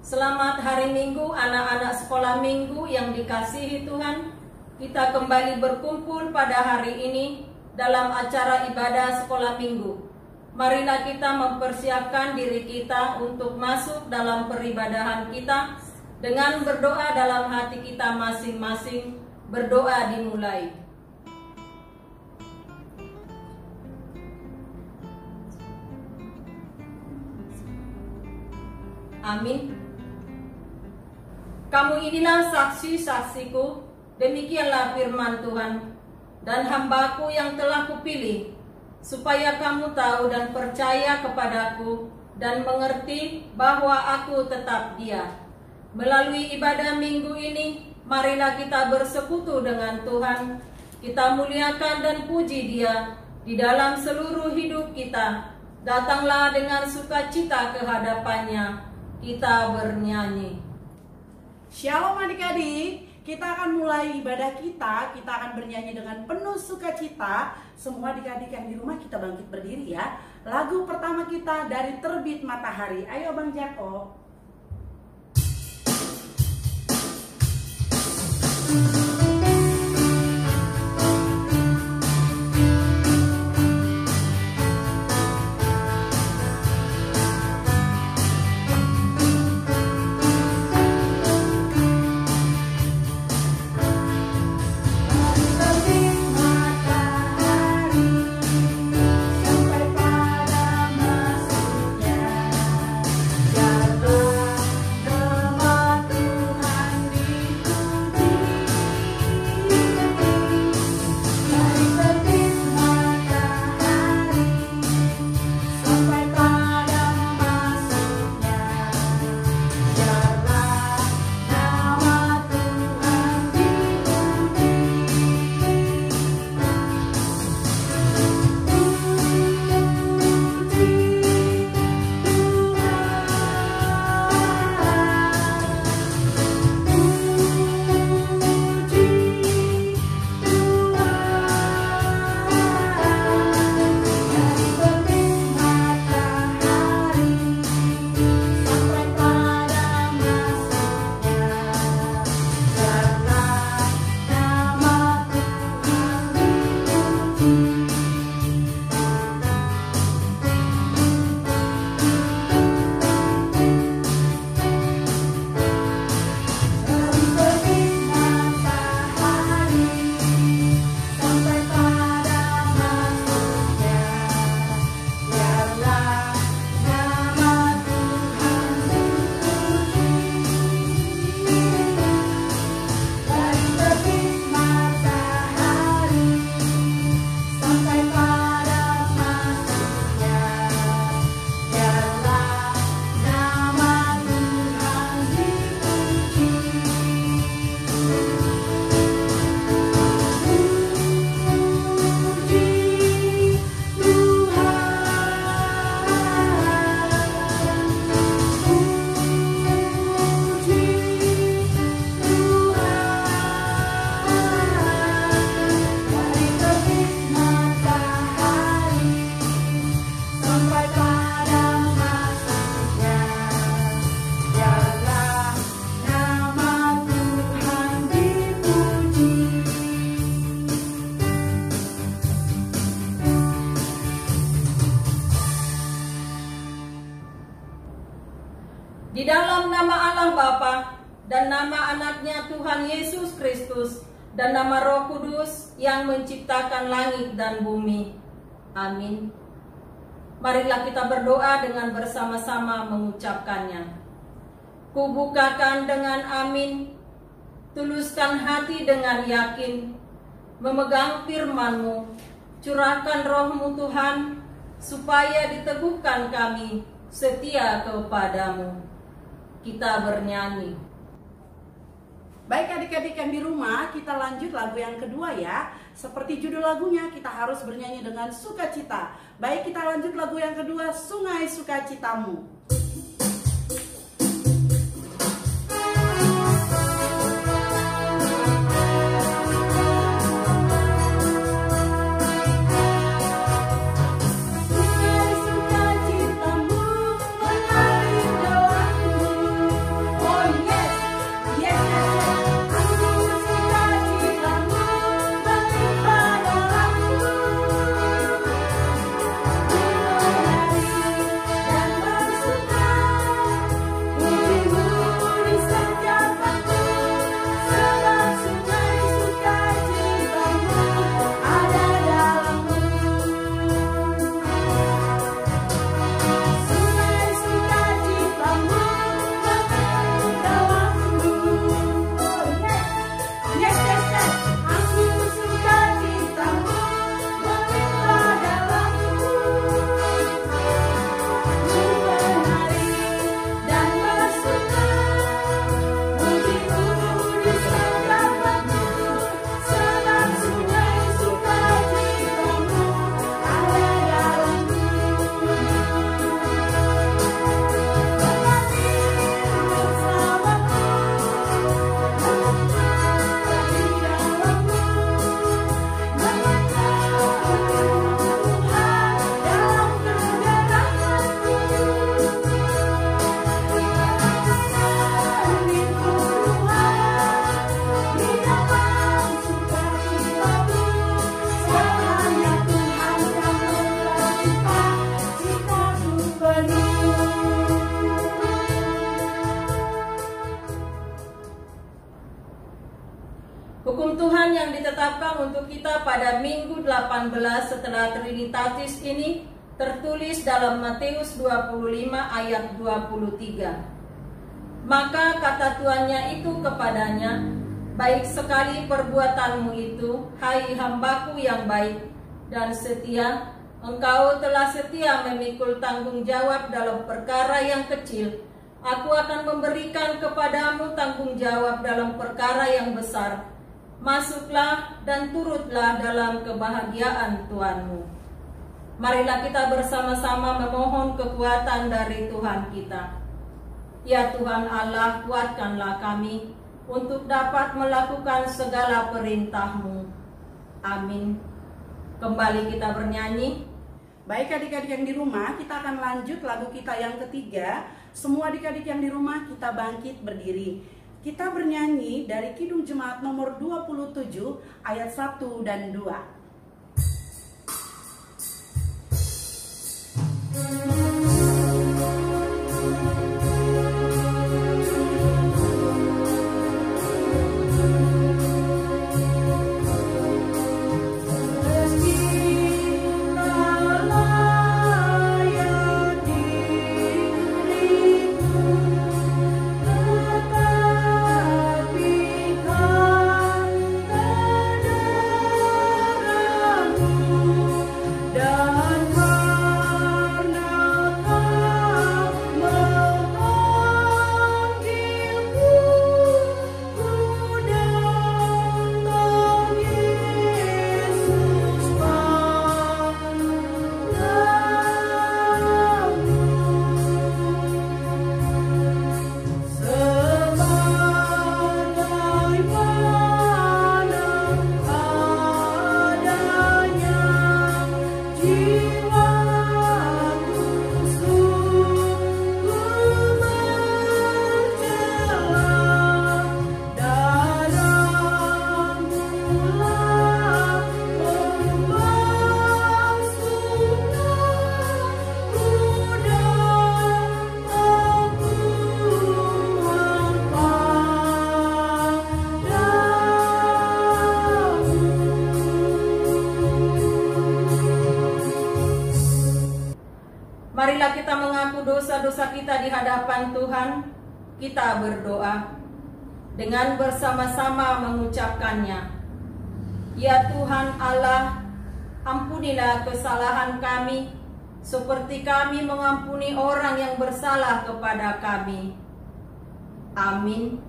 Selamat hari Minggu, anak-anak sekolah Minggu yang dikasihi Tuhan. Kita kembali berkumpul pada hari ini dalam acara ibadah sekolah Minggu. Marilah kita mempersiapkan diri kita untuk masuk dalam peribadahan kita dengan berdoa dalam hati kita masing-masing. Berdoa dimulai. Amin. Kamu inilah saksi-saksiku, demikianlah firman Tuhan, dan hambaku yang telah kupilih, supaya kamu tahu dan percaya kepadaku, dan mengerti bahwa aku tetap Dia. Melalui ibadah minggu ini, marilah kita bersekutu dengan Tuhan, kita muliakan dan puji Dia di dalam seluruh hidup kita. Datanglah dengan sukacita ke hadapannya, kita bernyanyi. Shalom adik-adik, kita akan mulai ibadah kita akan bernyanyi dengan penuh sukacita. Semua adik-adik yang di rumah kita bangkit berdiri ya. Lagu pertama kita dari Terbit Matahari. Ayo Bang Jako. Di dalam nama Allah Bapa dan nama anaknya Tuhan Yesus Kristus dan nama Roh Kudus yang menciptakan langit dan bumi. Amin. Marilah kita berdoa dengan bersama-sama mengucapkannya. Kubukakan dengan amin, tuluskan hati dengan yakin, memegang firman-Mu, curahkan Roh-Mu Tuhan, supaya diteguhkan kami setia kepadamu. Kita bernyanyi. Baik adik-adik yang di rumah, kita lanjut lagu yang kedua ya. Seperti judul lagunya, kita harus bernyanyi dengan sukacita. Baik, kita lanjut lagu yang kedua, Sungai Sukacitamu. Sungai sukacitamu mengalir dalamku. Hukum Tuhan yang ditetapkan untuk kita pada Minggu 18 setelah Trinitatis ini tertulis dalam Matius 25 ayat 23. Maka kata tuannya itu kepadanya, baik sekali perbuatanmu itu, hai hambaku yang baik dan setia. Engkau telah setia memikul tanggung jawab dalam perkara yang kecil. Aku akan memberikan kepadamu tanggung jawab dalam perkara yang besar. Masuklah dan turutlah dalam kebahagiaan Tuhanmu. Marilah kita bersama-sama memohon kekuatan dari Tuhan kita. Ya Tuhan Allah, kuatkanlah kami untuk dapat melakukan segala perintah-Mu. Amin. Kembali kita bernyanyi. Baik adik-adik yang di rumah, kita akan lanjut lagu kita yang ketiga. Semua adik-adik yang di rumah, kita bangkit berdiri. Kita bernyanyi dari Kidung Jemaat nomor 27 ayat 1 dan 2. Marilah kita mengaku dosa-dosa kita di hadapan Tuhan. Kita berdoa dengan bersama-sama mengucapkannya. Ya Tuhan Allah, ampunilah kesalahan kami, seperti kami mengampuni orang yang bersalah kepada kami. Amin.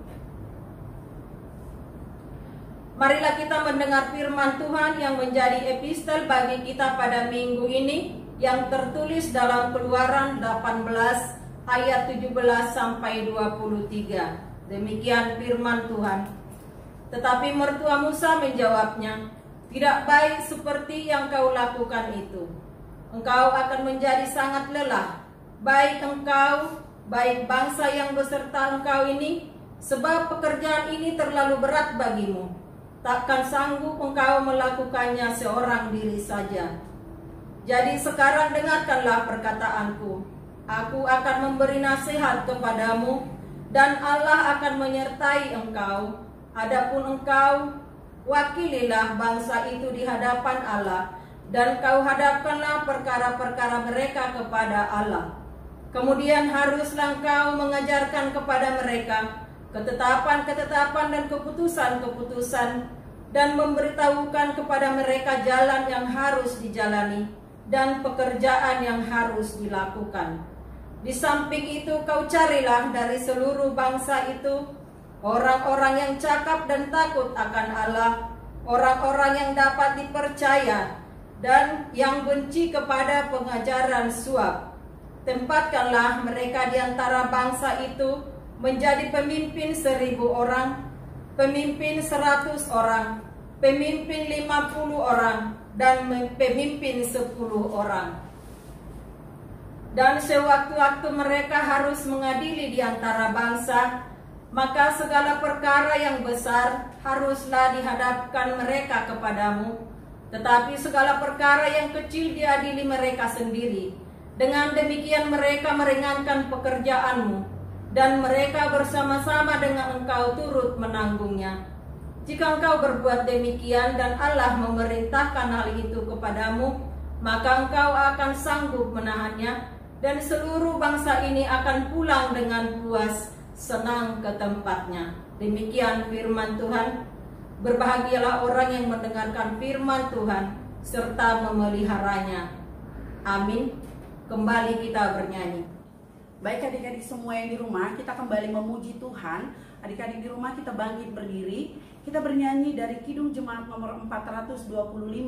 Marilah kita mendengar firman Tuhan yang menjadi epistel bagi kita pada minggu ini, yang tertulis dalam Keluaran 18 ayat 17 sampai 23. Demikian firman Tuhan. Tetapi mertua Musa menjawabnya, tidak baik seperti yang kau lakukan itu. Engkau akan menjadi sangat lelah, baik engkau, baik bangsa yang beserta engkau ini, sebab pekerjaan ini terlalu berat bagimu. Takkan sanggup engkau melakukannya seorang diri saja. Jadi sekarang dengarkanlah perkataanku. Aku akan memberi nasihat kepadamu, dan Allah akan menyertai engkau. Adapun engkau, wakililah bangsa itu di hadapan Allah, dan kau hadapkanlah perkara-perkara mereka kepada Allah. Kemudian haruslah engkau mengajarkan kepada mereka ketetapan-ketetapan dan keputusan-keputusan, dan memberitahukan kepada mereka jalan yang harus dijalani dan pekerjaan yang harus dilakukan. Di samping itu kau carilah dari seluruh bangsa itu orang-orang yang cakap dan takut akan Allah, orang-orang yang dapat dipercaya dan yang benci kepada pengajaran suap. Tempatkanlah mereka di antara bangsa itu menjadi pemimpin 1000 orang, pemimpin 100 orang, pemimpin 50 orang, dan pemimpin 10 orang. Dan sewaktu-waktu mereka harus mengadili di antara bangsa, maka segala perkara yang besar haruslah dihadapkan mereka kepadamu, tetapi segala perkara yang kecil diadili mereka sendiri. Dengan demikian mereka meringankan pekerjaanmu, dan mereka bersama-sama dengan engkau turut menanggungnya. Jika engkau berbuat demikian dan Allah memerintahkan hal itu kepadamu, maka engkau akan sanggup menahannya, dan seluruh bangsa ini akan pulang dengan puas senang ke tempatnya. Demikian firman Tuhan. Berbahagialah orang yang mendengarkan firman Tuhan serta memeliharanya. Amin. Kembali kita bernyanyi. Baik adik-adik semua yang di rumah, kita kembali memuji Tuhan. Adik-adik di rumah kita bangkit berdiri. Kita bernyanyi dari Kidung Jemaat nomor 425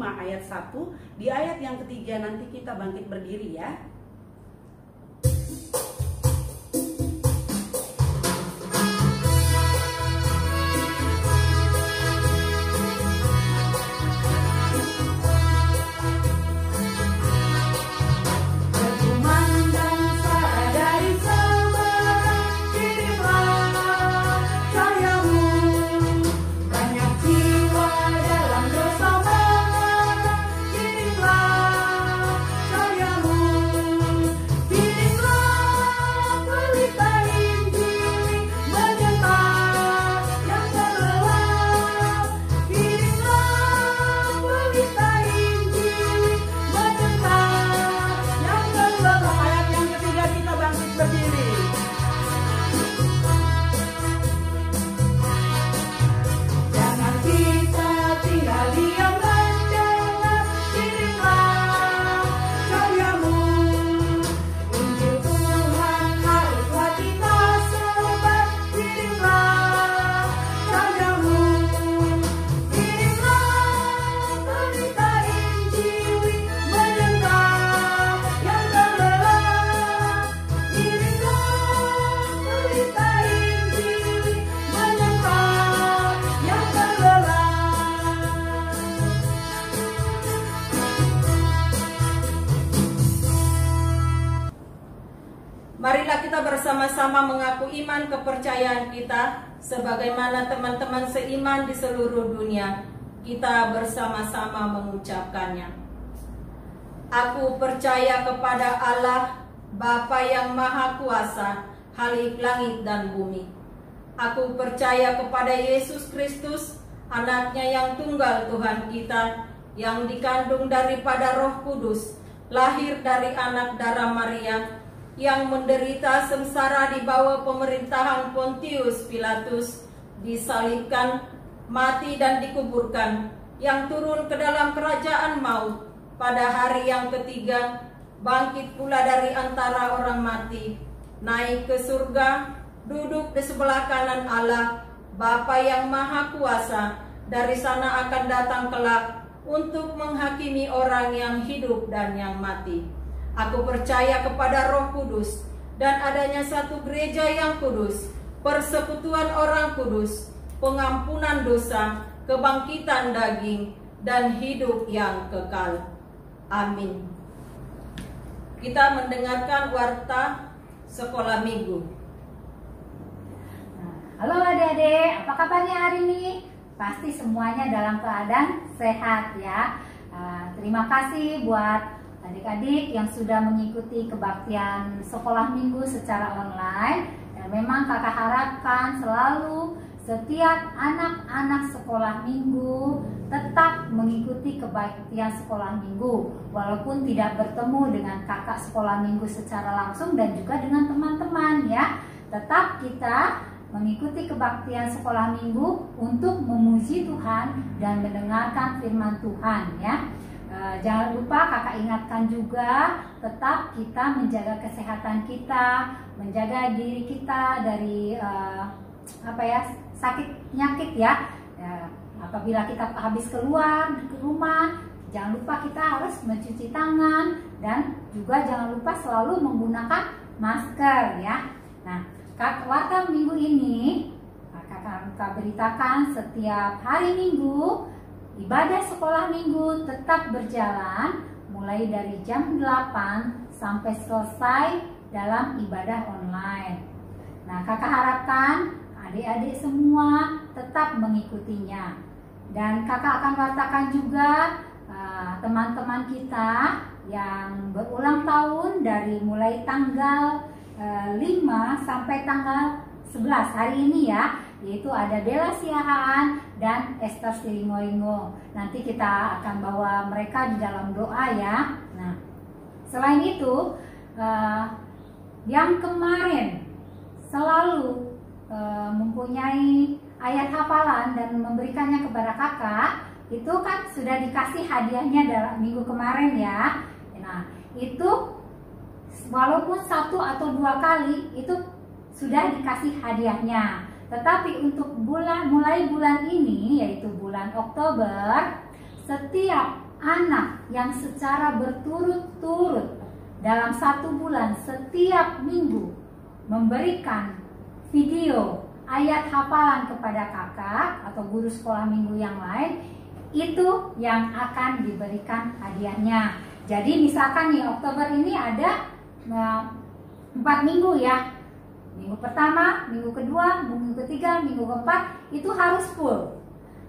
ayat 1. Di ayat yang ketiga nanti kita bangkit berdiri ya. Marilah kita bersama-sama mengaku iman kepercayaan kita sebagaimana teman-teman seiman di seluruh dunia. Kita bersama-sama mengucapkannya. Aku percaya kepada Allah, Bapa yang Maha Kuasa, Khalik langit dan bumi. Aku percaya kepada Yesus Kristus, anaknya yang tunggal Tuhan kita, yang dikandung daripada Roh Kudus, lahir dari anak darah Maria, yang menderita sengsara di bawah pemerintahan Pontius Pilatus, disalibkan, mati dan dikuburkan, yang turun ke dalam kerajaan maut, pada hari yang ketiga, bangkit pula dari antara orang mati, naik ke surga, duduk di sebelah kanan Allah, Bapa yang Maha Kuasa, dari sana akan datang kelak untuk menghakimi orang yang hidup dan yang mati. Aku percaya kepada Roh Kudus dan adanya satu gereja yang kudus, persekutuan orang kudus, pengampunan dosa, kebangkitan daging, dan hidup yang kekal. Amin. Kita mendengarkan warta sekolah minggu. Halo adik-adik, apa kabarnya hari ini? Pasti semuanya dalam keadaan sehat ya. Terima kasih buat adik-adik yang sudah mengikuti kebaktian sekolah minggu secara online. Dan memang kakak harapkan selalu setiap anak-anak sekolah minggu tetap mengikuti kebaktian sekolah minggu, walaupun tidak bertemu dengan kakak sekolah minggu secara langsung dan juga dengan teman-teman ya. Tetap kita mengikuti kebaktian sekolah minggu untuk memuji Tuhan dan mendengarkan firman Tuhan ya. Jangan lupa kakak ingatkan juga, tetap kita menjaga kesehatan kita, menjaga diri kita dari sakit penyakit ya. Apabila kita habis keluar ke rumah, jangan lupa kita harus mencuci tangan dan juga jangan lupa selalu menggunakan masker ya. Nah, warta minggu ini kakak beritakan setiap hari Minggu ibadah sekolah minggu tetap berjalan mulai dari jam 8 sampai selesai dalam ibadah online. Nah, kakak harapkan adik-adik semua tetap mengikutinya. Dan kakak akan katakan juga teman-teman kita yang berulang tahun dari mulai tanggal 5 sampai tanggal 11 hari ini ya. yaitu ada Bella Siahaan dan Esther Silingoringo. Nanti kita akan bawa mereka di dalam doa ya. Nah, selain itu yang kemarin selalu mempunyai ayat hafalan dan memberikannya kepada kakak, itu kan sudah dikasih hadiahnya dalam minggu kemarin ya. Nah, itu walaupun 1 atau 2 kali itu sudah dikasih hadiahnya. Tetapi untuk mulai bulan ini, yaitu bulan Oktober, setiap anak yang secara berturut-turut dalam 1 bulan setiap minggu memberikan video ayat hafalan kepada kakak atau guru sekolah minggu yang lain, itu yang akan diberikan hadiahnya. Jadi misalkan nih Oktober ini ada 4 minggu ya. Minggu pertama, minggu kedua, minggu ketiga, minggu keempat itu harus full.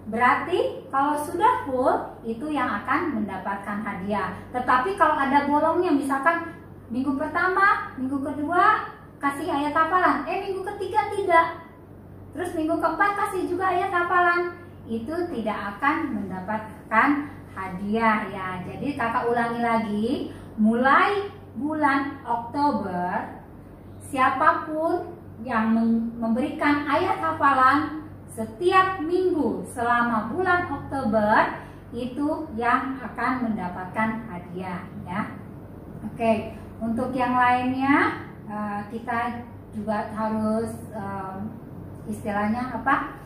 Berarti kalau sudah full itu yang akan mendapatkan hadiah. Tetapi kalau ada bolongnya, misalkan minggu pertama, minggu kedua kasih ayat hafalan, minggu ketiga tidak, terus minggu keempat kasih juga ayat hafalan, itu tidak akan mendapatkan hadiah ya. Jadi kakak ulangi lagi, mulai bulan Oktober siapapun yang memberikan ayat hafalan setiap minggu selama bulan Oktober itu yang akan mendapatkan hadiah ya. Oke, untuk yang lainnya kita juga harus istilahnya apa?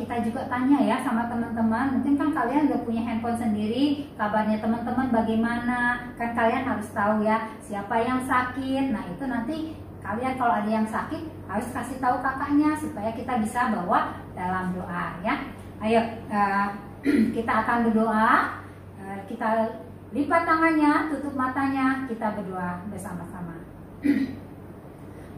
Kita juga tanya ya sama teman-teman. Mungkin kan kalian udah punya handphone sendiri, kabarnya teman-teman bagaimana? Kan kalian harus tahu ya siapa yang sakit. Nah, itu nanti kalian kalau ada yang sakit harus kasih tahu kakaknya supaya kita bisa bawa dalam doa ya. Ayo kita akan berdoa. Kita lipat tangannya, tutup matanya, kita berdoa bersama-sama.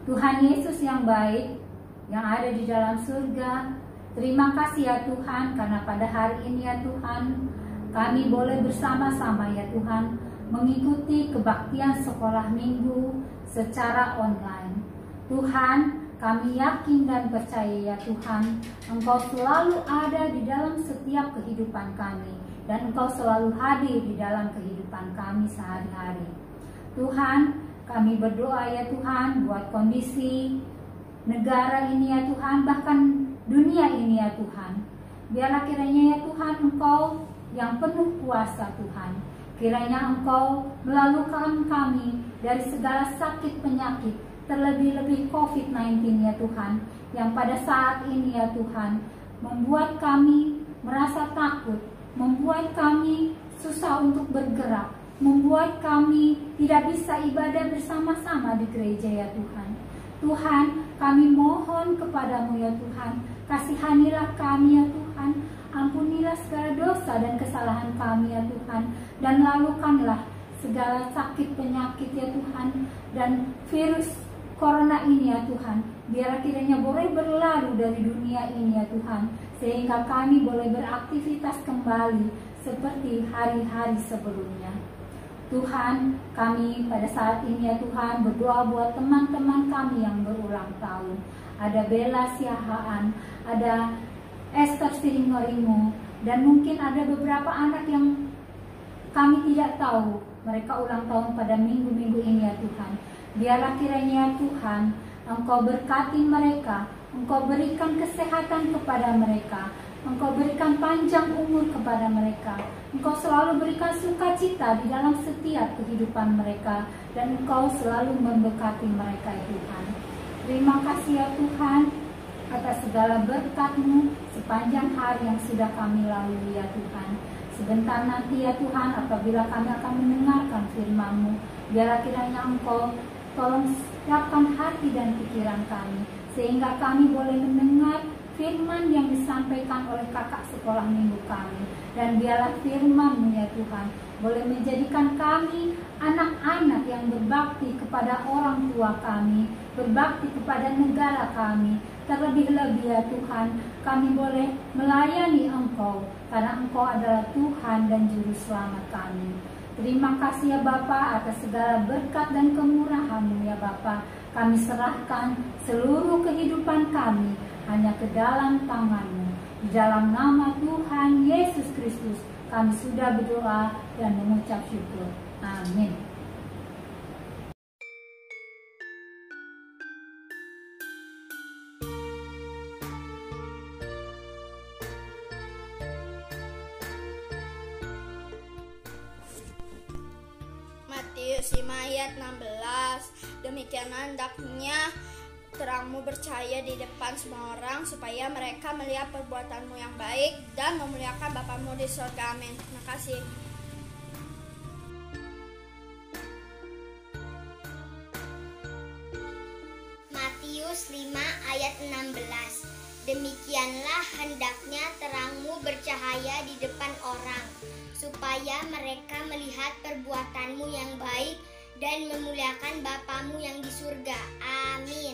Tuhan Yesus yang baik, yang ada di dalam surga, terima kasih ya Tuhan, karena pada hari ini ya Tuhan, kami boleh bersama-sama ya Tuhan, mengikuti kebaktian sekolah minggu secara online. Tuhan, kami yakin dan percaya ya Tuhan, Engkau selalu ada di dalam setiap kehidupan kami, dan Engkau selalu hadir di dalam kehidupan kami sehari-hari. Tuhan, kami berdoa ya Tuhan buat kondisi negara ini ya Tuhan, bahkan dunia ini ya Tuhan. Biarlah kiranya ya Tuhan Engkau yang penuh kuasa Tuhan. Kiranya Engkau melalukan kami dari segala sakit penyakit, terlebih-lebih COVID-19 ya Tuhan, yang pada saat ini ya Tuhan membuat kami merasa takut, membuat kami susah untuk bergerak, membuat kami tidak bisa ibadah bersama-sama di gereja ya Tuhan. Tuhan, kami mohon kepadamu ya Tuhan, kasihanilah kami ya Tuhan, ampunilah segala dosa dan kesalahan kami ya Tuhan, dan lalukanlah segala sakit penyakit ya Tuhan, dan virus corona ini ya Tuhan, biar kiranya boleh berlalu dari dunia ini ya Tuhan, sehingga kami boleh beraktivitas kembali seperti hari-hari sebelumnya. Tuhan, kami pada saat ini ya Tuhan berdoa buat teman-teman kami yang berulang tahun. Ada Bella Siahaan, ada Esther Silingoringo, dan mungkin ada beberapa anak yang kami tidak tahu mereka ulang tahun pada minggu-minggu ini ya Tuhan. Biarlah kiranya ya Tuhan, Engkau berkati mereka, Engkau berikan kesehatan kepada mereka, Engkau berikan panjang umur kepada mereka, Engkau selalu berikan sukacita di dalam setiap kehidupan mereka, dan Engkau selalu memberkati mereka ya Tuhan. Terima kasih ya Tuhan atas segala berkat-Mu sepanjang hari yang sudah kami lalui ya Tuhan. Sebentar nanti ya Tuhan, apabila kami akan mendengarkan firman-Mu, biarlah kiranya Engkau tolong siapkan hati dan pikiran kami, sehingga kami boleh mendengar firman yang disampaikan oleh kakak sekolah minggu kami. Dan biarlah firman-Mu ya Tuhan boleh menjadikan kami anak-anak yang berbakti kepada orang tua kami, berbakti kepada negara kami. Terlebih-lebih ya Tuhan, kami boleh melayani Engkau, karena Engkau adalah Tuhan dan Juru Selamat kami. Terima kasih ya Bapa atas segala berkat dan kemurahan-Mu ya Bapa. Kami serahkan seluruh kehidupan kami hanya ke dalam tangan-Mu. Di dalam nama Tuhan Yesus Kristus kami sudah berdoa dan mengucap syukur. Amin. Matius 5 ayat 16. Demikian hendaknya terangmu bercahaya di depan semua orang, supaya mereka melihat perbuatanmu yang baik dan memuliakan Bapamu di surga. Amin. Terima kasih. Matius 5 ayat 16. Demikianlah hendaknya terangmu bercahaya di depan orang, supaya mereka melihat perbuatanmu yang baik dan memuliakan Bapamu yang di surga. Amin.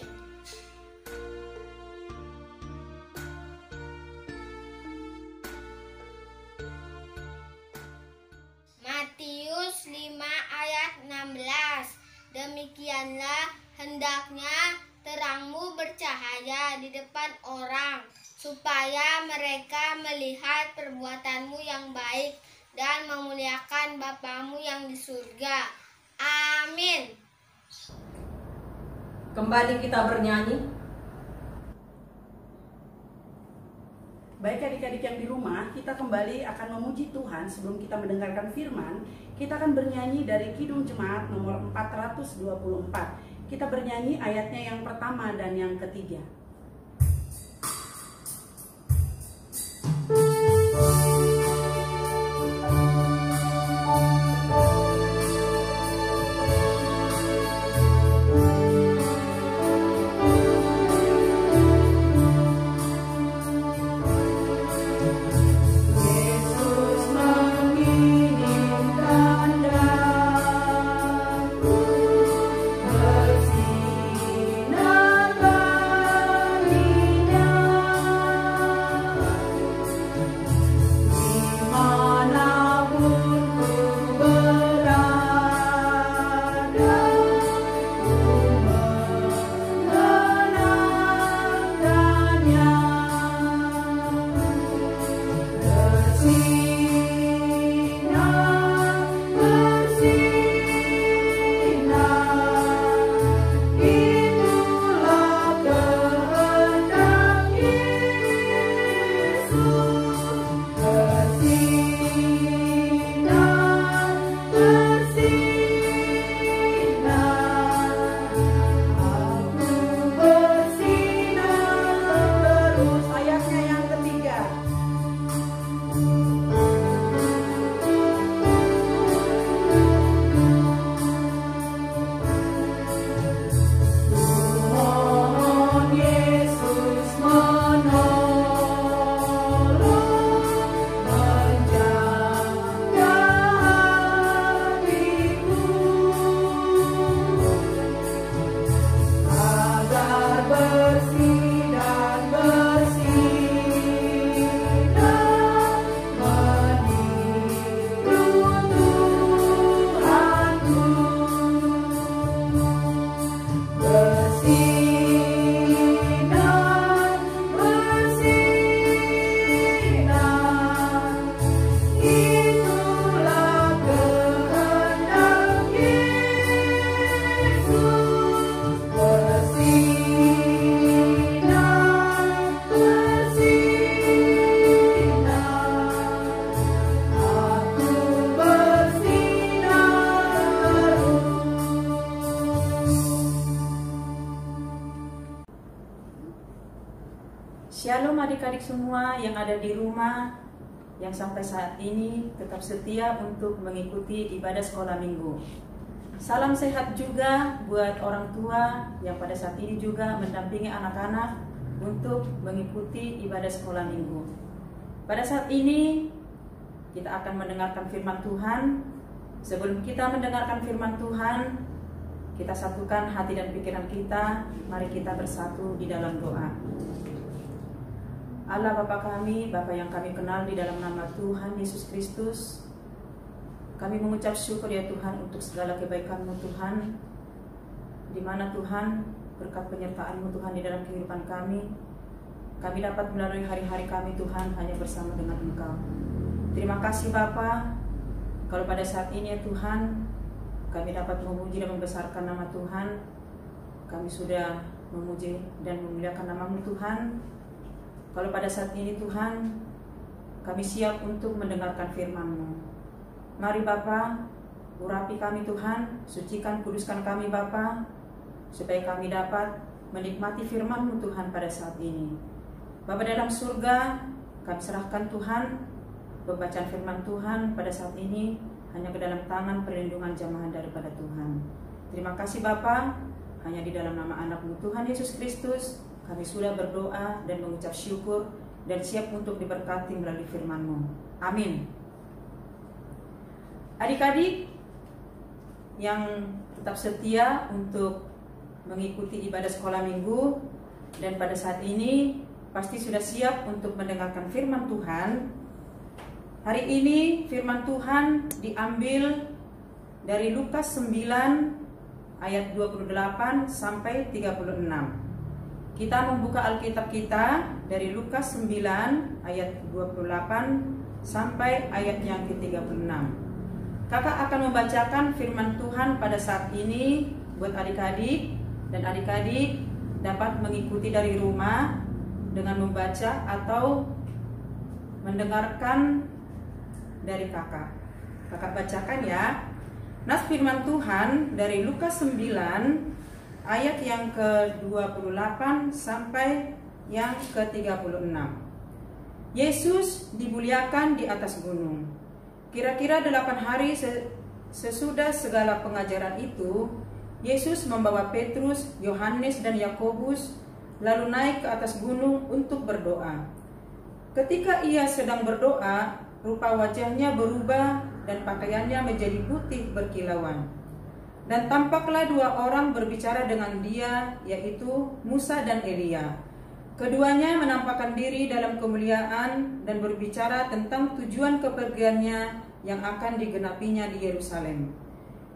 Matius 5 ayat 16. Demikianlah hendaknya terangmu bercahaya di depan orang, supaya mereka melihat perbuatanmu yang baik dan memuliakan Bapamu yang di surga. Amin. Kembali kita bernyanyi. Baik adik-adik yang di rumah, kita kembali akan memuji Tuhan. Sebelum kita mendengarkan firman, kita akan bernyanyi dari Kidung Jemaat nomor 424. Kita bernyanyi ayatnya yang pertama dan yang ketiga. Shalom adik-adik semua yang ada di rumah, yang sampai saat ini tetap setia untuk mengikuti ibadah sekolah minggu. Salam sehat juga buat orang tua yang pada saat ini juga mendampingi anak-anak untuk mengikuti ibadah sekolah minggu. Pada saat ini kita akan mendengarkan firman Tuhan. Sebelum kita mendengarkan firman Tuhan, kita satukan hati dan pikiran kita. Mari kita bersatu di dalam doa. Allah Bapa kami, Bapa yang kami kenal di dalam nama Tuhan Yesus Kristus, kami mengucap syukur ya Tuhan untuk segala kebaikan-Mu Tuhan, di mana Tuhan berkat penyertaan-Mu Tuhan di dalam kehidupan kami. kami dapat melalui hari-hari kami Tuhan hanya bersama dengan Engkau. Terima kasih Bapa, kalau pada saat ini ya Tuhan, kami dapat memuji dan membesarkan nama Tuhan. Kami sudah memuji dan memuliakan nama-Mu Tuhan. Kalau pada saat ini Tuhan, kami siap untuk mendengarkan firman-Mu. Mari Bapa, urapi kami Tuhan, sucikan, kuduskan kami Bapa, supaya kami dapat menikmati firman-Mu Tuhan pada saat ini. Bapa dalam surga, kami serahkan Tuhan pembacaan firman Tuhan pada saat ini hanya ke dalam tangan perlindungan jamaah daripada Tuhan. Terima kasih Bapa, hanya di dalam nama anak-Mu Tuhan Yesus Kristus kami sudah berdoa dan mengucap syukur dan siap untuk diberkati melalui firman-Mu. Amin. Adik-adik yang tetap setia untuk mengikuti ibadah sekolah minggu dan pada saat ini pasti sudah siap untuk mendengarkan firman Tuhan. Hari ini firman Tuhan diambil dari Lukas 9 ayat 28 sampai 36. Kita membuka Alkitab kita dari Lukas 9 ayat 28 sampai ayat yang ke-36. Kakak akan membacakan firman Tuhan pada saat ini buat adik-adik, dan adik-adik dapat mengikuti dari rumah dengan membaca atau mendengarkan dari kakak. Kakak bacakan ya. Nas firman Tuhan dari Lukas 9 ayat yang ke-28 sampai yang ke-36. Yesus dimuliakan di atas gunung. Kira-kira 8 hari sesudah segala pengajaran itu, Yesus membawa Petrus, Yohanes dan Yakobus lalu naik ke atas gunung untuk berdoa. Ketika ia sedang berdoa, rupa wajahnya berubah dan pakaiannya menjadi putih berkilauan. Dan tampaklah 2 orang berbicara dengan dia, yaitu Musa dan Elia. Keduanya menampakkan diri dalam kemuliaan dan berbicara tentang tujuan kepergiannya yang akan digenapinya di Yerusalem.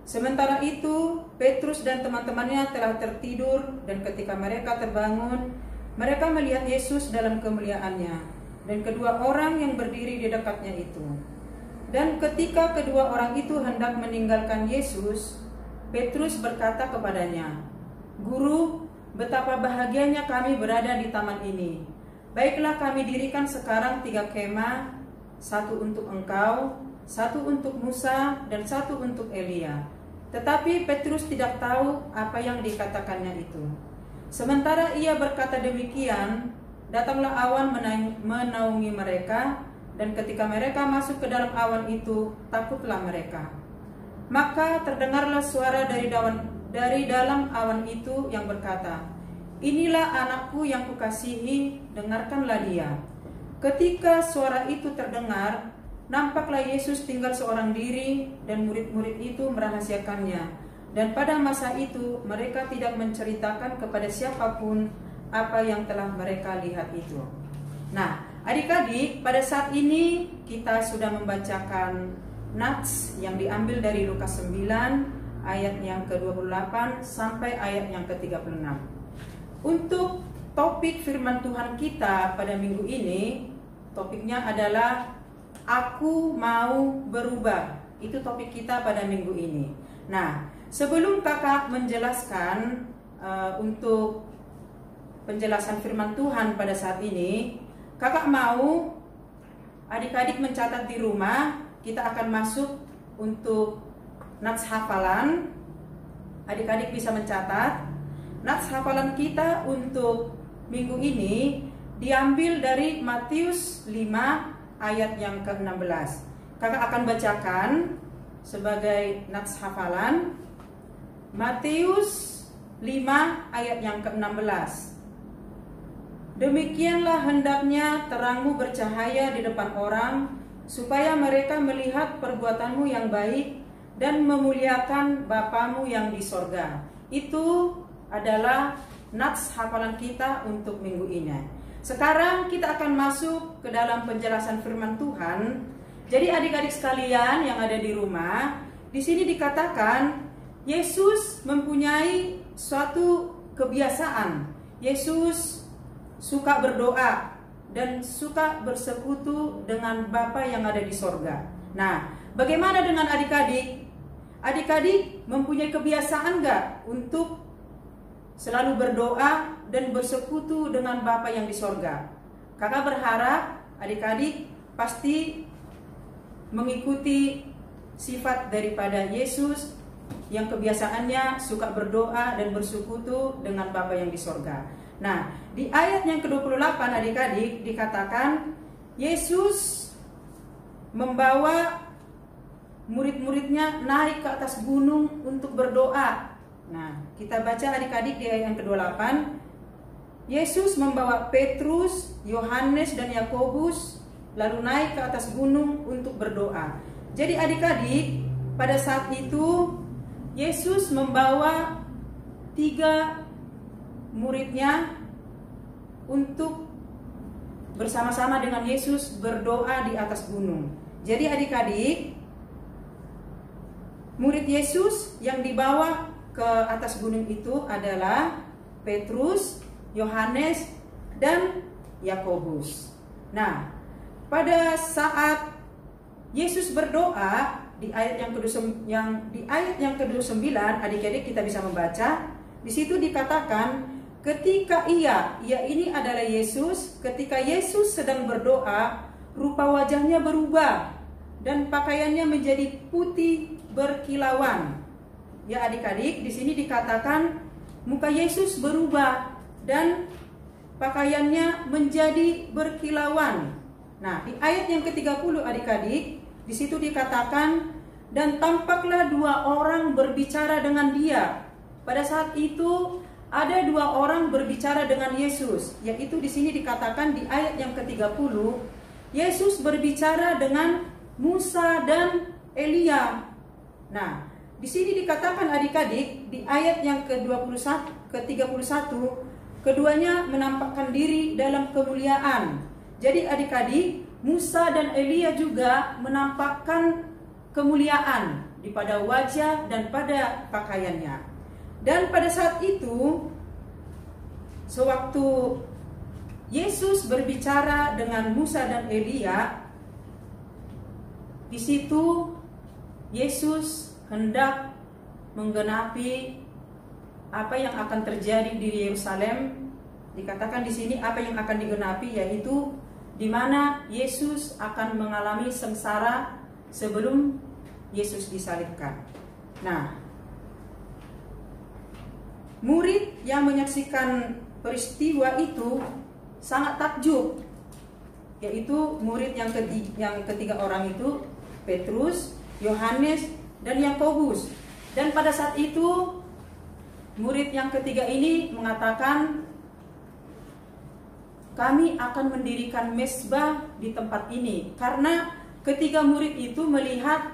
Sementara itu, Petrus dan teman-temannya telah tertidur, dan ketika mereka terbangun, mereka melihat Yesus dalam kemuliaannya dan kedua orang yang berdiri di dekatnya itu. Dan ketika kedua orang itu hendak meninggalkan Yesus, Petrus berkata kepadanya, "Guru, betapa bahagianya kami berada di taman ini. Baiklah kami dirikan sekarang 3 kemah, 1 untuk engkau, 1 untuk Musa, dan 1 untuk Elia." Tetapi Petrus tidak tahu apa yang dikatakannya itu. Sementara ia berkata demikian, datanglah awan menaungi mereka, dan ketika mereka masuk ke dalam awan itu, takutlah mereka. Maka terdengarlah suara dari dalam awan itu yang berkata, "Inilah anakku yang kukasihi, dengarkanlah dia." Ketika suara itu terdengar, nampaklah Yesus tinggal seorang diri, dan murid-murid itu merahasiakannya. Dan pada masa itu mereka tidak menceritakan kepada siapapun apa yang telah mereka lihat itu. Nah, adik-adik, pada saat ini kita sudah membacakan nats yang diambil dari Lukas 9 ayat yang ke-28 sampai ayat yang ke-36. Untuk topik firman Tuhan kita pada minggu ini, topiknya adalah Aku mau berubah. Itu topik kita pada minggu ini. Nah, sebelum kakak menjelaskan untuk penjelasan firman Tuhan pada saat ini, kakak mau adik-adik mencatat di rumah. Kita akan masuk untuk nats hafalan. Adik-adik bisa mencatat. Nats hafalan kita untuk minggu ini diambil dari Matius 5 ayat yang ke-16. Kakak akan bacakan sebagai nats hafalan Matius 5 ayat yang ke-16. Demikianlah hendaknya terangmu bercahaya di depan orang, supaya mereka melihat perbuatanmu yang baik dan memuliakan Bapamu yang di sorga. Itu adalah nats hafalan kita untuk minggu ini. Sekarang kita akan masuk ke dalam penjelasan firman Tuhan. Jadi adik-adik sekalian yang ada di rumah, di sini dikatakan Yesus mempunyai suatu kebiasaan. Yesus suka berdoa, dan suka bersekutu dengan Bapa yang ada di sorga. Nah, bagaimana dengan adik-adik? Adik-adik mempunyai kebiasaan nggak untuk selalu berdoa dan bersekutu dengan Bapa yang di sorga? Kakak berharap adik-adik pasti mengikuti sifat daripada Yesus yang kebiasaannya suka berdoa dan bersekutu dengan Bapa yang di sorga. Nah, di ayat yang ke-28 adik-adik dikatakan Yesus membawa murid-muridnya naik ke atas gunung untuk berdoa. Nah, kita baca adik-adik di ayat yang ke-28. Yesus membawa Petrus, Yohanes, dan Yakobus lalu naik ke atas gunung untuk berdoa. Jadi adik-adik, pada saat itu Yesus membawa 3 muridnya untuk bersama-sama dengan Yesus berdoa di atas gunung. Jadi adik-adik, murid Yesus yang dibawa ke atas gunung itu adalah Petrus, Yohanes, dan Yakobus. Nah, pada saat Yesus berdoa di ayat yang ke-29, adik-adik kita bisa membaca, di situ dikatakan ketika ia ini adalah Yesus, ketika Yesus sedang berdoa, rupa wajahnya berubah dan pakaiannya menjadi putih berkilauan. Ya adik-adik, di sini dikatakan muka Yesus berubah dan pakaiannya menjadi berkilauan. Nah, di ayat yang ke-30 adik-adik, di situ dikatakan dan tampaklah 2 orang berbicara dengan dia. Pada saat itu ada 2 orang berbicara dengan Yesus, yaitu di sini dikatakan di ayat yang ke-30, Yesus berbicara dengan Musa dan Elia. Nah, di sini dikatakan adik-adik di ayat yang ke-31, keduanya menampakkan diri dalam kemuliaan. Jadi adik-adik, Musa dan Elia juga menampakkan kemuliaan di pada wajah dan pada pakaiannya. Dan pada saat itu, sewaktu Yesus berbicara dengan Musa dan Elia, di situ Yesus hendak menggenapi apa yang akan terjadi di Yerusalem. Dikatakan di sini apa yang akan digenapi, yaitu di mana Yesus akan mengalami sengsara sebelum Yesus disalibkan. Nah, murid yang menyaksikan peristiwa itu sangat takjub, yaitu murid yang ketiga orang itu Petrus, Yohanes, dan Yakobus. Dan pada saat itu murid yang ketiga ini mengatakan, kami akan mendirikan mezbah di tempat ini, karena ketiga murid itu melihat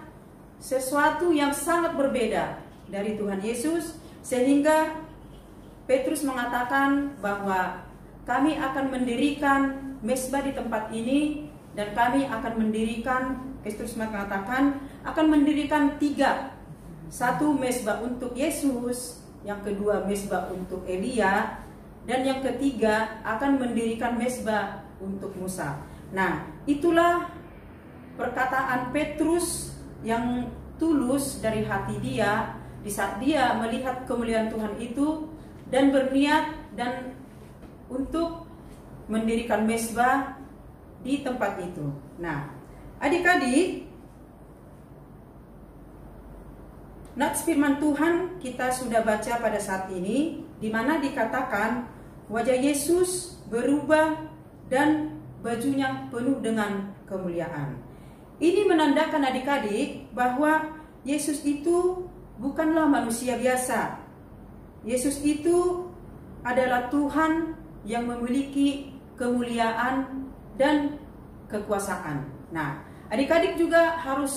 sesuatu yang sangat berbeda dari Tuhan Yesus, sehingga Petrus mengatakan bahwa kami akan mendirikan mezbah di tempat ini, dan kami akan mendirikan, Petrus mengatakan akan mendirikan 3. 1 mezbah untuk Yesus, yang kedua mezbah untuk Elia, dan yang ketiga akan mendirikan mezbah untuk Musa. Nah, itulah perkataan Petrus yang tulus dari hati dia di saat dia melihat kemuliaan Tuhan itu dan berniat dan untuk mendirikan mezbah di tempat itu. Nah, adik-adik, nats firman Tuhan kita sudah baca pada saat ini, di mana dikatakan wajah Yesus berubah dan bajunya penuh dengan kemuliaan. Ini menandakan adik-adik bahwa Yesus itu bukanlah manusia biasa. Yesus itu adalah Tuhan yang memiliki kemuliaan dan kekuasaan. Nah, adik-adik juga harus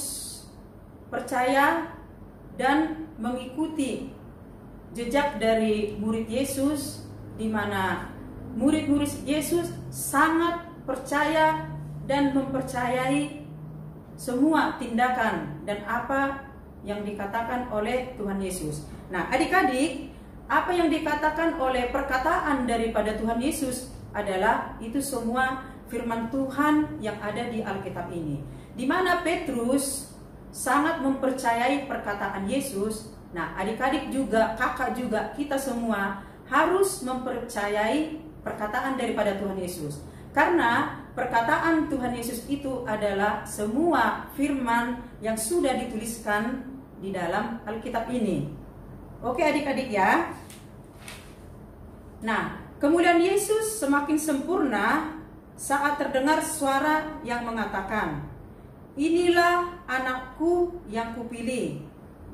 percaya dan mengikuti jejak dari murid Yesus, di mana murid-murid Yesus sangat percaya dan mempercayai semua tindakan dan apa yang dikatakan oleh Tuhan Yesus. Nah, adik-adik, apa yang dikatakan oleh perkataan daripada Tuhan Yesus adalah itu semua firman Tuhan yang ada di Alkitab ini. Di mana Petrus sangat mempercayai perkataan Yesus. Nah, adik-adik juga, kakak juga, kita semua harus mempercayai perkataan daripada Tuhan Yesus. Karena perkataan Tuhan Yesus itu adalah semua firman yang sudah dituliskan di dalam Alkitab ini. Oke adik-adik ya. Nah, kemuliaan Yesus semakin sempurna saat terdengar suara yang mengatakan, "Inilah anakku yang kupilih,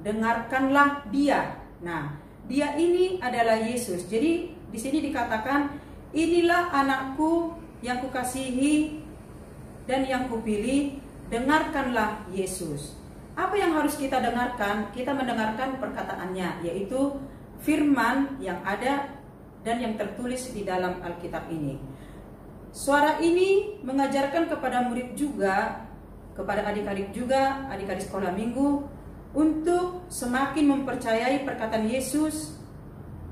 dengarkanlah dia." Nah, dia ini adalah Yesus. Jadi di sini dikatakan, "Inilah anakku yang kukasihi dan yang kupilih, dengarkanlah Yesus." Apa yang harus kita dengarkan? Kita mendengarkan perkataannya, yaitu firman yang ada dan yang tertulis di dalam Alkitab ini. Suara ini mengajarkan kepada murid juga, kepada adik-adik juga, adik-adik sekolah minggu, untuk semakin mempercayai perkataan Yesus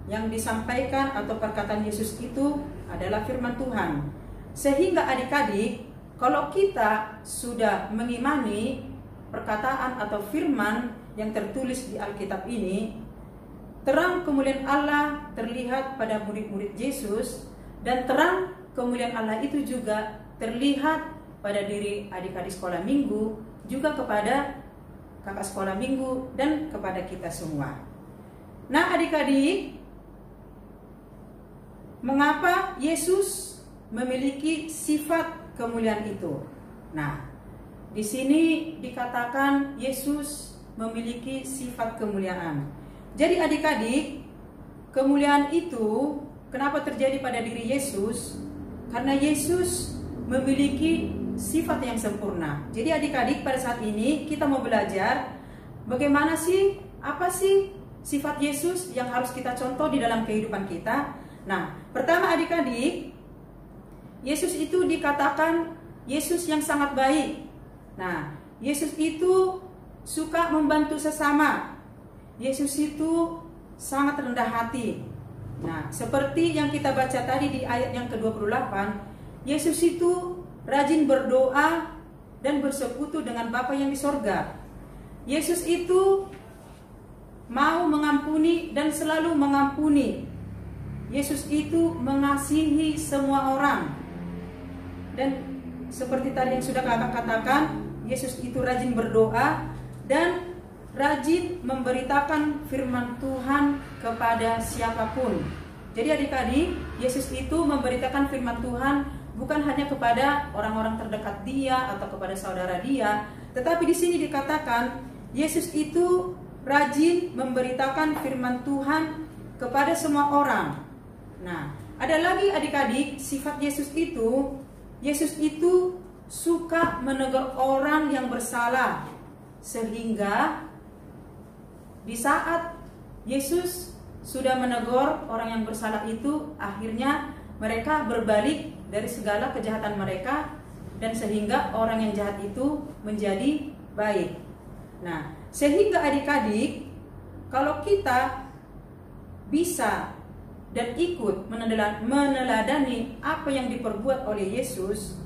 yang disampaikan, atau perkataan Yesus itu adalah firman Tuhan. Sehingga adik-adik, kalau kita sudah mengimani perkataan atau firman yang tertulis di Alkitab ini, terang kemuliaan Allah terlihat pada murid-murid Yesus, dan terang kemuliaan Allah itu juga terlihat pada diri adik-adik sekolah minggu, juga kepada kakak sekolah minggu, dan kepada kita semua. Nah adik-adik, mengapa Yesus memiliki sifat kemuliaan itu? Nah, di sini dikatakan Yesus memiliki sifat kemuliaan. Jadi adik-adik, kemuliaan itu kenapa terjadi pada diri Yesus? Karena Yesus memiliki sifat yang sempurna. Jadi adik-adik, pada saat ini kita mau belajar bagaimana sih, apa sih sifat Yesus yang harus kita contoh di dalam kehidupan kita. Nah, pertama adik-adik, Yesus itu dikatakan Yesus yang sangat baik. Nah, Yesus itu suka membantu sesama. Yesus itu sangat rendah hati. Nah, seperti yang kita baca tadi di ayat yang ke-28, Yesus itu rajin berdoa dan bersekutu dengan Bapa yang di sorga. Yesus itu mau mengampuni dan selalu mengampuni. Yesus itu mengasihi semua orang. Dan seperti tadi yang sudah kakak katakan, Yesus itu rajin berdoa dan rajin memberitakan firman Tuhan kepada siapapun. Jadi adik-adik, Yesus itu memberitakan firman Tuhan bukan hanya kepada orang-orang terdekat dia atau kepada saudara dia, tetapi di sini dikatakan Yesus itu rajin memberitakan firman Tuhan kepada semua orang. Nah, ada lagi adik-adik, sifat Yesus itu suka menegur orang yang bersalah, sehingga di saat Yesus sudah menegur orang yang bersalah itu, akhirnya mereka berbalik dari segala kejahatan mereka, dan sehingga orang yang jahat itu menjadi baik. Nah, sehingga adik-adik, kalau kita bisa dan ikut meneladani apa yang diperbuat oleh Yesus,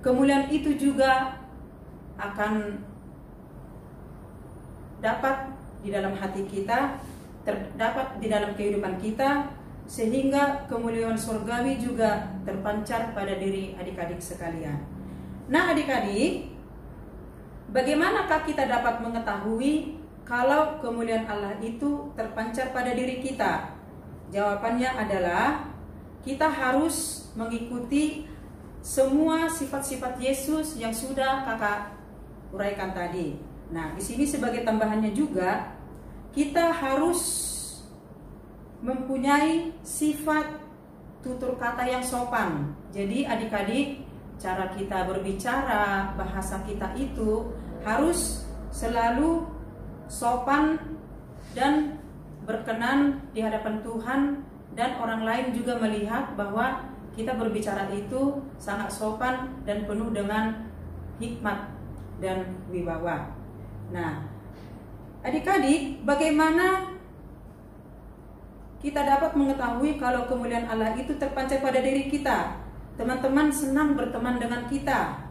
kemuliaan itu juga akan dapat di dalam hati kita, terdapat di dalam kehidupan kita, sehingga kemuliaan surgawi juga terpancar pada diri adik-adik sekalian. Nah adik-adik, bagaimanakah kita dapat mengetahui kalau kemuliaan Allah itu terpancar pada diri kita? Jawabannya adalah kita harus mengikuti semua sifat-sifat Yesus yang sudah kakak uraikan tadi. Nah, di sini sebagai tambahannya juga, kita harus mempunyai sifat tutur kata yang sopan. Jadi adik-adik, cara kita berbicara, bahasa kita itu harus selalu sopan dan berkenan di hadapan Tuhan, dan orang lain juga melihat bahwa kita berbicara itu sangat sopan dan penuh dengan hikmat dan wibawa. Nah, adik-adik, bagaimana kita dapat mengetahui kalau kemuliaan Allah itu terpancar pada diri kita. Teman-teman senang berteman dengan kita.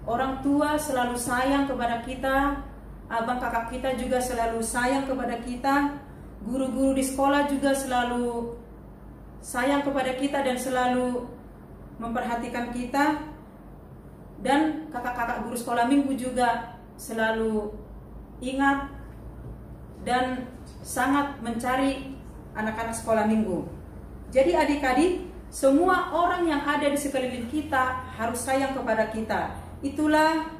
Orang tua selalu sayang kepada kita. Abang kakak kita juga selalu sayang kepada kita. Guru-guru di sekolah juga selalu sayang kepada kita dan selalu memperhatikan kita. Dan kakak-kakak guru sekolah minggu juga selalu ingat dan sangat mencari anak-anak sekolah minggu. Jadi adik-adik, semua orang yang ada di sekeliling kita harus sayang kepada kita. Itulah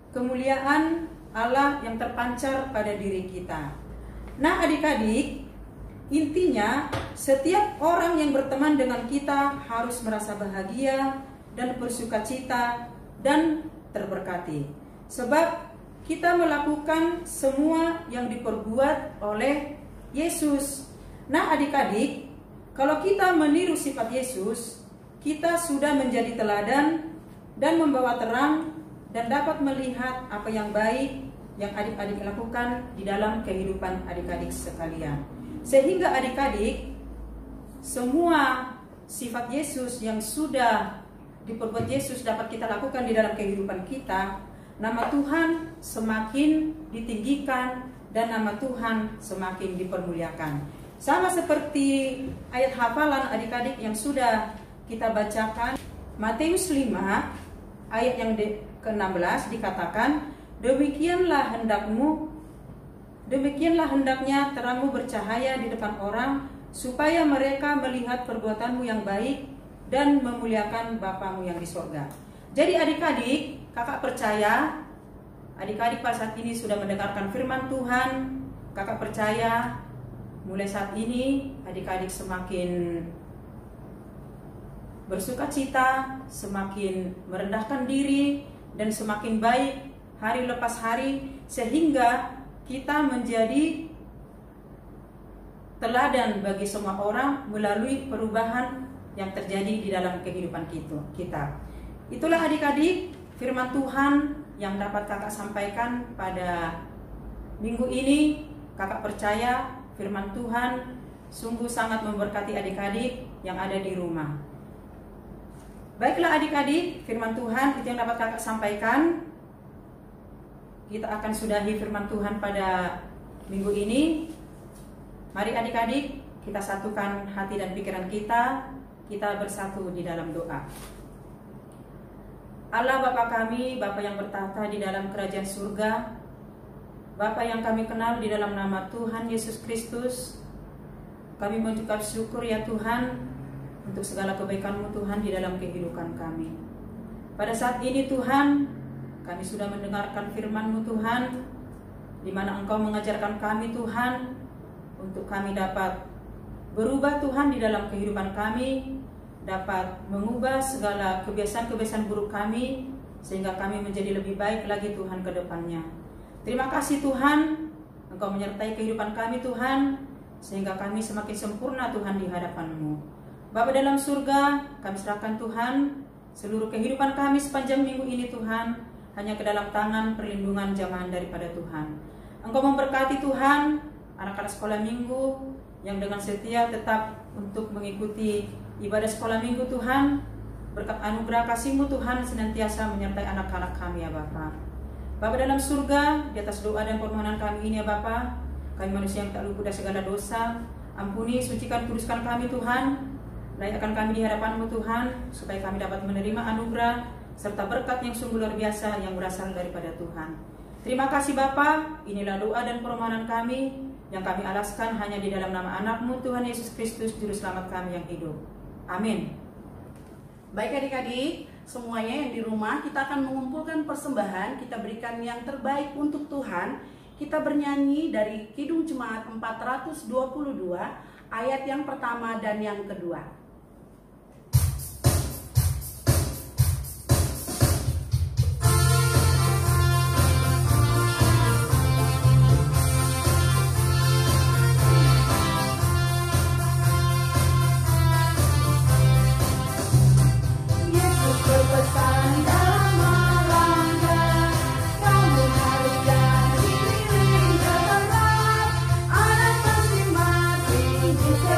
kemuliaan Allah yang terpancar pada diri kita. Nah adik-adik, intinya setiap orang yang berteman dengan kita harus merasa bahagia dan bersukacita dan terberkati. Sebab kita melakukan semua yang diperbuat oleh Yesus. Nah adik-adik, kalau kita meniru sifat Yesus, kita sudah menjadi teladan dan membawa terang dan dapat melihat apa yang baik yang adik-adik lakukan di dalam kehidupan adik-adik sekalian. Sehingga adik-adik, semua sifat Yesus yang sudah diperbuat Yesus dapat kita lakukan di dalam kehidupan kita, nama Tuhan semakin ditinggikan dan nama Tuhan semakin dipermuliakan. Sama seperti ayat hafalan adik-adik yang sudah kita bacakan, Matius 5 ayat yang ke-16 dikatakan, demikianlah hendaknya terangmu bercahaya di depan orang, supaya mereka melihat perbuatanmu yang baik dan memuliakan Bapamu yang di sorga. Jadi adik-adik, kakak percaya adik-adik pada saat ini sudah mendengarkan firman Tuhan. Kakak percaya mulai saat ini adik-adik semakin bersukacita, semakin merendahkan diri, dan semakin baik hari lepas hari, sehingga kita menjadi teladan bagi semua orang melalui perubahan yang terjadi di dalam kehidupan kita. Itulah adik-adik firman Tuhan yang dapat kakak sampaikan pada minggu ini. Kakak percaya firman Tuhan sungguh sangat memberkati adik-adik yang ada di rumah. Baiklah adik-adik, firman Tuhan itu yang dapat kakak sampaikan. Kita akan sudahi firman Tuhan pada minggu ini. Mari adik-adik, kita satukan hati dan pikiran kita. Kita bersatu di dalam doa. Allah Bapa kami, Bapa yang bertahta di dalam kerajaan surga, Bapa yang kami kenal di dalam nama Tuhan Yesus Kristus, kami mengucap syukur ya Tuhan untuk segala kebaikan-Mu Tuhan di dalam kehidupan kami. Pada saat ini Tuhan, kami sudah mendengarkan firman-Mu Tuhan, di mana Engkau mengajarkan kami Tuhan untuk kami dapat berubah Tuhan di dalam kehidupan kami, dapat mengubah segala kebiasaan-kebiasaan buruk kami, sehingga kami menjadi lebih baik lagi Tuhan ke depannya. Terima kasih Tuhan, Engkau menyertai kehidupan kami Tuhan, sehingga kami semakin sempurna Tuhan di hadapan-Mu. Bapa dalam surga, kami serahkan Tuhan seluruh kehidupan kami sepanjang minggu ini Tuhan, hanya ke dalam tangan perlindungan jamahan daripada Tuhan. Engkau memberkati Tuhan anak-anak sekolah minggu yang dengan setia tetap untuk mengikuti ibadah sekolah minggu Tuhan. Berkat anugerah kasih-Mu Tuhan senantiasa menyertai anak-anak kami ya Bapa. Bapa dalam surga, di atas doa dan permohonan kami ini ya Bapa, kami manusia yang tak luput dari segala dosa, ampuni, sucikan, kuduskan kami Tuhan. Layakkan kami di hadapan-Mu Tuhan, supaya kami dapat menerima anugerah serta berkat yang sungguh luar biasa yang berasal daripada Tuhan. Terima kasih Bapa, inilah doa dan permohonan kami yang kami alaskan hanya di dalam nama anak-Mu Tuhan Yesus Kristus, Juru Selamat kami yang hidup. Amin. Baik adik-adik, semuanya yang di rumah, kita akan mengumpulkan persembahan, kita berikan yang terbaik untuk Tuhan. Kita bernyanyi dari Kidung Jemaat 422, ayat yang pertama dan yang kedua. Anak masing-masing bisa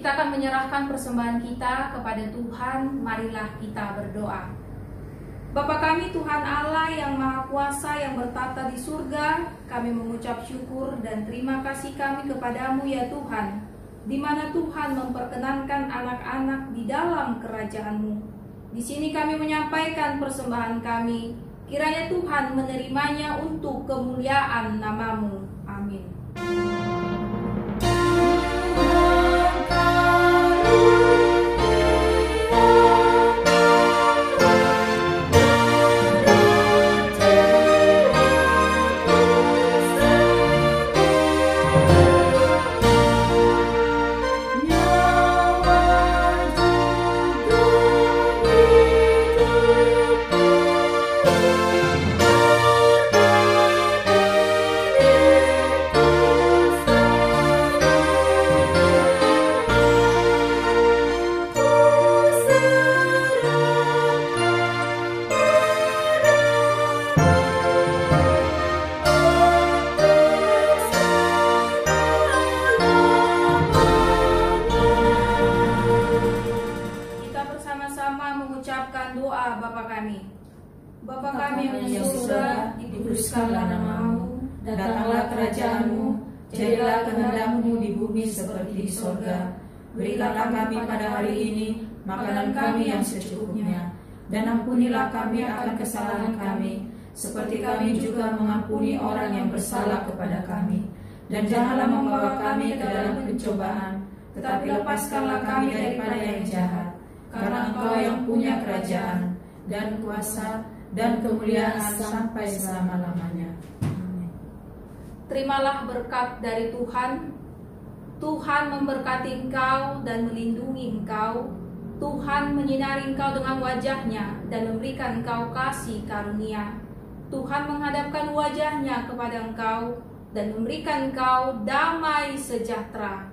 kita akan menyerahkan persembahan kita kepada Tuhan. Marilah kita berdoa. Bapa kami Tuhan Allah yang Maha Kuasa yang bertata di surga, kami mengucap syukur dan terima kasih kami kepadamu ya Tuhan, di mana Tuhan memperkenankan anak-anak di dalam kerajaan-Mu. Di sini kami menyampaikan persembahan kami, kiranya Tuhan menerimanya untuk kemuliaan nama-Mu. Amin. Mengucapkan doa Bapa kami. Bapa kami yang di surga, dikuduskanlah nama-Mu, datanglah kerajaan-Mu, jadilah kehendak-Mu di bumi seperti di surga. Berikanlah kami pada hari ini makanan kami yang secukupnya, dan ampunilah kami akan kesalahan kami, seperti kami juga mengampuni orang yang bersalah kepada kami. Dan janganlah membawa kami ke dalam pencobaan, tetapi lepaskanlah kami daripada yang jahat. Karena Engkau yang punya kerajaan dan kuasa dan kemuliaan sampai selama-lamanya. Amin. Terimalah berkat dari Tuhan. Tuhan memberkati engkau dan melindungi engkau. Tuhan menyinari engkau dengan wajah-Nya dan memberikan engkau kasih karunia. Tuhan menghadapkan wajah-Nya kepada engkau dan memberikan engkau damai sejahtera.